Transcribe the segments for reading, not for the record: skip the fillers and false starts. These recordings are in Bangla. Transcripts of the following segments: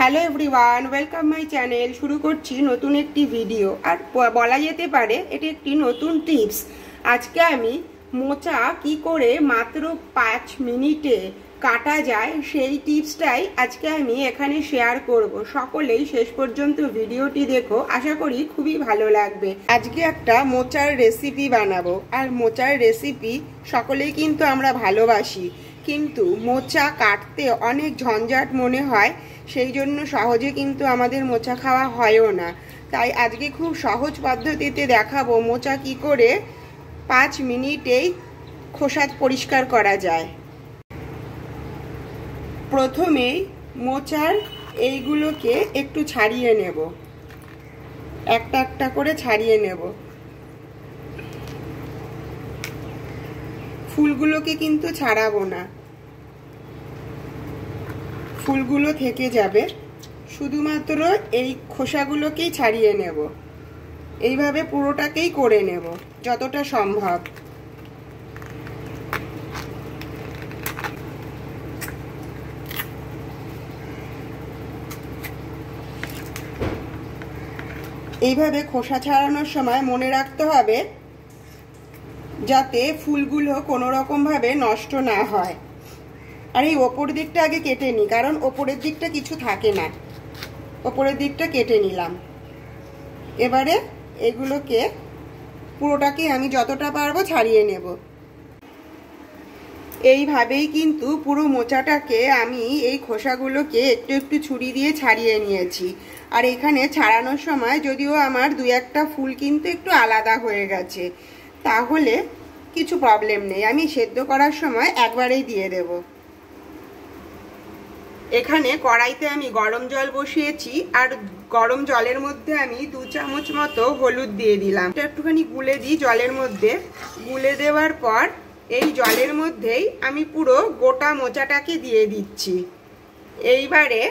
Hello everyone, welcome my channel. শুরু করছি নতুন একটি ভিডিও। আর বলা যেতে পারে এটি একটি নতুন টিপস। আজকে আমি মোচা কি করে মাত্র 5 মিনিটে কাটা যায় সেই টিপসটাই আজকে আমি এখানে শেয়ার করব। সকলেই শেষ পর্যন্ত ভিডিওটি দেখো, আশা করি খুবই ভালো লাগবে। আজকে একটা মোচার রেসিপি বানাবো। আর মোচার রেসিপি সকলেই কিন্তু আমরা ভালোবাসি, কিন্তু মোচা কাটতে অনেক ঝঞ্ঝাট মনে হয়, সেই জন্য সহজে কিন্তু আমাদের মোচা খাওয়া হয়ও না। তাই আজকে খুব সহজ পদ্ধতিতে দেখাবো মোচা কি করে 5 মিনিটেই খোসা পরিষ্কার করা যায়। প্রথমেই মোচার এইগুলোকে একটু ছাড়িয়ে নেব, একটা একটা করে ছাড়িয়ে নেব। ফুলগুলোকে কিন্তু ছাড়াবো না, ফুলগুলো থেকে যাবে, শুধুমাত্র এই খোসাগুলোকেই ছাড়িয়ে নেব। এইভাবে পুরোটাকেই করে নেব যতটা সম্ভব। এইভাবে খোসা ছাড়ানোর সময় মনে রাখতে হবে যাতে ফুলগুলো কোনো রকম ভাবে নষ্ট না হয়। আর এই ওপর দিকটা আগে কেটে নিই, কারণ ওপরের দিকটা কিছু থাকে না। ওপরের দিকটা কেটে নিলাম। এবারে এগুলোকে পুরোটাকে আমি যতটা পারবো ছাড়িয়ে নেব। এইভাবেই কিন্তু পুরো মোচাটাকে আমি এই খোসাগুলোকে একটু একটু ছুরি দিয়ে ছাড়িয়ে নিয়েছি। আর এখানে ছাড়ানোর সময় যদিও আমার 2-1টা ফুল কিন্তু একটু আলাদা হয়ে গেছে, তাহলে কিছু প্রবলেম নেই, আমি সেদ্ধ করার সময় একবারেই দিয়ে দেব। এখানে কড়াইতে আমি গরম জল বসিয়েছি, আর গরম জলের মধ্যে আমি 2 চামচ মতো হলুদ দিয়ে দিলাম। এটা একটুখানি গুলে দিই জলের মধ্যে। গুলে দেওয়ার পর এই জলের মধ্যেই আমি পুরো গোটা মোচাটাকে দিয়ে দিচ্ছি। এইবারে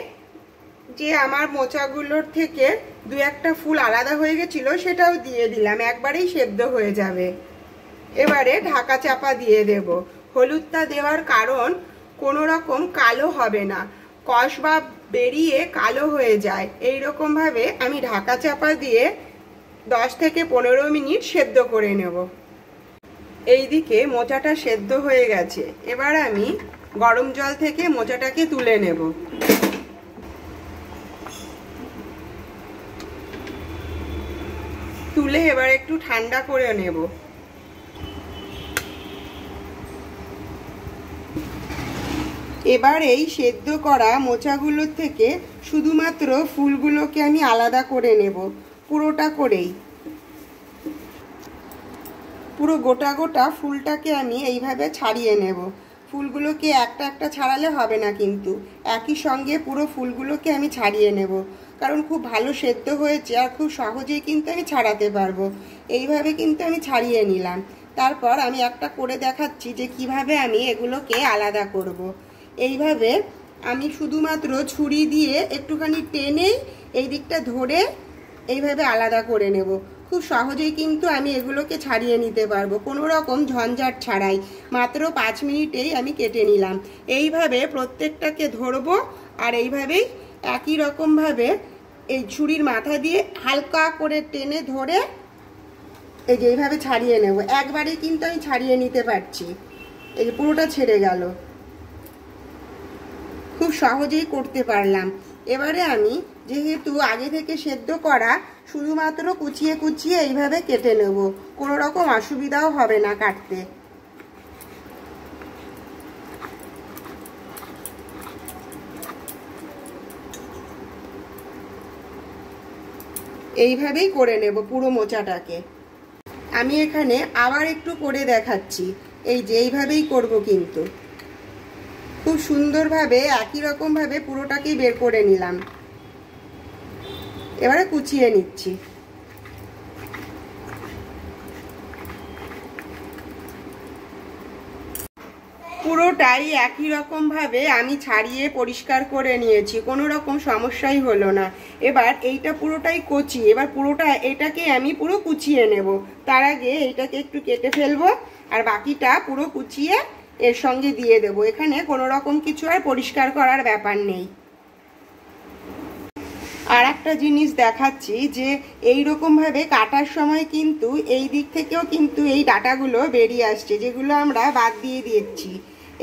যে আমার মোচাগুলোর থেকে 2-1টা ফুল আলাদা হয়ে গেছিল সেটাও দিয়ে দিলাম, একবারেই সেদ্ধ হয়ে যাবে। এবারে ঢাকা চাপা দিয়ে দেব। হলুদটা দেওয়ার কারণ কোনো রকম কালো হবে না, কষ বা বেরিয়ে কালো হয়ে যায়। এই রকম ভাবে আমি ঢাকা চাপা দিয়ে 10 থেকে 15 মিনিট সেদ্ধ করে নেব। এইদিকে মোচাটা সেদ্ধ হয়ে গেছে। এবার আমি গরম জল থেকে মোচাটাকে তুলে নেব। তুলে এবার একটু ঠান্ডা করে নেব। এবার এই সেদ্ধ করা মোচাগুলোর থেকে শুধুমাত্র ফুলগুলোকে আমি আলাদা করে নেব, পুরোটা করেই। পুরো গোটা গোটা ফুলটাকে আমি এইভাবে ছাড়িয়ে নেব। ফুলগুলোকে একটা একটা ছাড়ালে হবে না, কিন্তু একই সঙ্গে পুরো ফুলগুলোকে আমি ছাড়িয়ে নেব, কারণ খুব ভালো সেদ্ধ হয়েছে আর খুব সহজেই কিন্তু আমি ছাড়াতে পারবো। এইভাবে কিন্তু আমি ছাড়িয়ে নিলাম। তারপর আমি একটা করে দেখাচ্ছি যে কিভাবে আমি এগুলোকে আলাদা করব। এইভাবে আমি শুধুমাত্র ছুরি দিয়ে একটুখানি টেনে এই দিকটা ধরে এইভাবে আলাদা করে নেব। খুব সহজেই কিন্তু আমি এগুলোকে ছাড়িয়ে নিতে পারবো, কোনো রকম ঝঞ্ঝাট ছাড়াই। মাত্র 5 মিনিটেই আমি কেটে নিলাম। এইভাবে প্রত্যেকটাকে ধরবো, আর এইভাবেই একই রকমভাবে এই ছুরির মাথা দিয়ে হালকা করে টেনে ধরে এই যে এইভাবে ছাড়িয়ে নেব। একবারেই কিন্তু আমি ছাড়িয়ে নিতে পারছি। এই যে পুরোটা ছেড়ে গেল, খুব সহজেই করতে পারলাম। এবারে আমি যেহেতু আগে থেকে সেদ্ধ করা, শুধুমাত্র কুচিয়ে কুচিয়ে এইভাবে কেটে নেব, কোনো রকম অসুবিধাও হবে না কাটতে। এইভাবেই করে নেব পুরো মোচাটাকে। আমি এখানে আবার একটু করে দেখাচ্ছি। এই যে এইভাবেই করব, কিন্তু খুব সুন্দরভাবে একই রকম ভাবে পুরোটাকেই বের করে নিলাম। এবারে কুচিয়ে নিচ্ছি। পুরোটাই একই রকম ভাবে আমি ছাড়িয়ে পরিষ্কার করে নিয়েছি, কোনো রকম সমস্যাই হলো না। এবার এইটা পুরোটাই কচি, এবার পুরোটা এটাকে আমি পুরো কুচিয়ে নেব। তার আগে এইটাকে একটু কেটে ফেলবো, আর বাকিটা পুরো কুচিয়ে এর সঙ্গে দিয়ে দেব। এখানে কোনো রকম কিছু আর পরিষ্কার করার ব্যাপার নেই। আর একটা জিনিস দেখাচ্ছি যে এই রকমভাবে কাটার সময় কিন্তু এই দিক থেকেও কিন্তু এই ডাটাগুলো বেরিয়ে আসছে, যেগুলো আমরা বাদ দিয়ে দিয়েছি।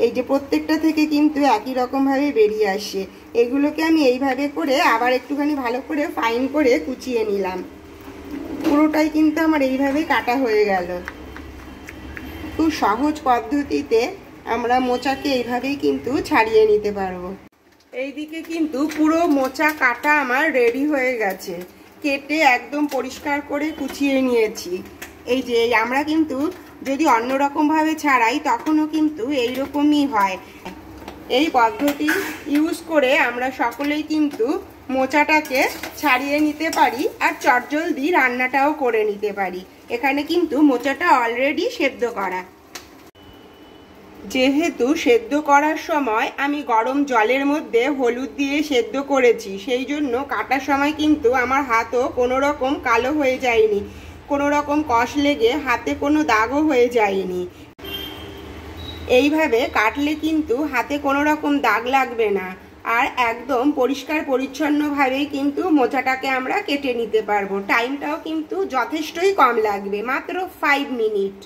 এই যে প্রত্যেকটা থেকে কিন্তু একই রকমভাবে বেরিয়ে আসছে। এগুলোকে আমি এইভাবে করে আবার একটুখানি ভালো করে ফাইন করে কুচিয়ে নিলাম। পুরোটাই কিন্তু আমার এইভাবে কাটা হয়ে গেল। খুব সহজ পদ্ধতিতে আমরা মোচাকে এইভাবেই কিন্তু ছাড়িয়ে নিতে পারবো। এইদিকে কিন্তু পুরো মোচা কাটা আমার রেডি হয়ে গেছে, কেটে একদম পরিষ্কার করে কুচিয়ে নিয়েছি। এই যে আমরা কিন্তু যদি অন্যরকমভাবে ছাড়াই তখনও কিন্তু এইরকমই হয়। এই পদ্ধতি ইউজ করে আমরা সকলেই কিন্তু মোচাটাকে ছাড়িয়ে নিতে পারি আর চটজলদি রান্নাটাও করে নিতে পারি। এখানে কিন্তু মোচাটা অলরেডি সেদ্ধ করা। যেহেতু সেদ্ধ করার সময় আমি গরম জলের মধ্যে হলুদ দিয়ে সেদ্ধ করেছি, সেই জন্য কাটার সময় কিন্তু আমার হাতও কোনো রকম কালো হয়ে যায়নি, কোনো রকম কষ লেগে হাতে কোনো দাগও হয়ে যায়নি। এইভাবে কাটলে কিন্তু হাতে কোনো রকম দাগ লাগবে না, আর একদম পরিষ্কার পরিচ্ছন্নভাবেই কিন্তু মোচাটাকে আমরা কেটে নিতে পারবো। টাইমটাও কিন্তু যথেষ্টই কম লাগবে, মাত্র 5 মিনিট।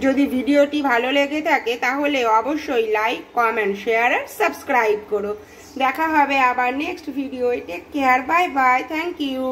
যদি ভিডিওটি ভালো লেগে থাকে তাহলে অবশ্যই লাইক, কমেন্ট, শেয়ার আর সাবস্ক্রাইব করো। দেখা হবে আবার next video. Take care, bye bye, thank you.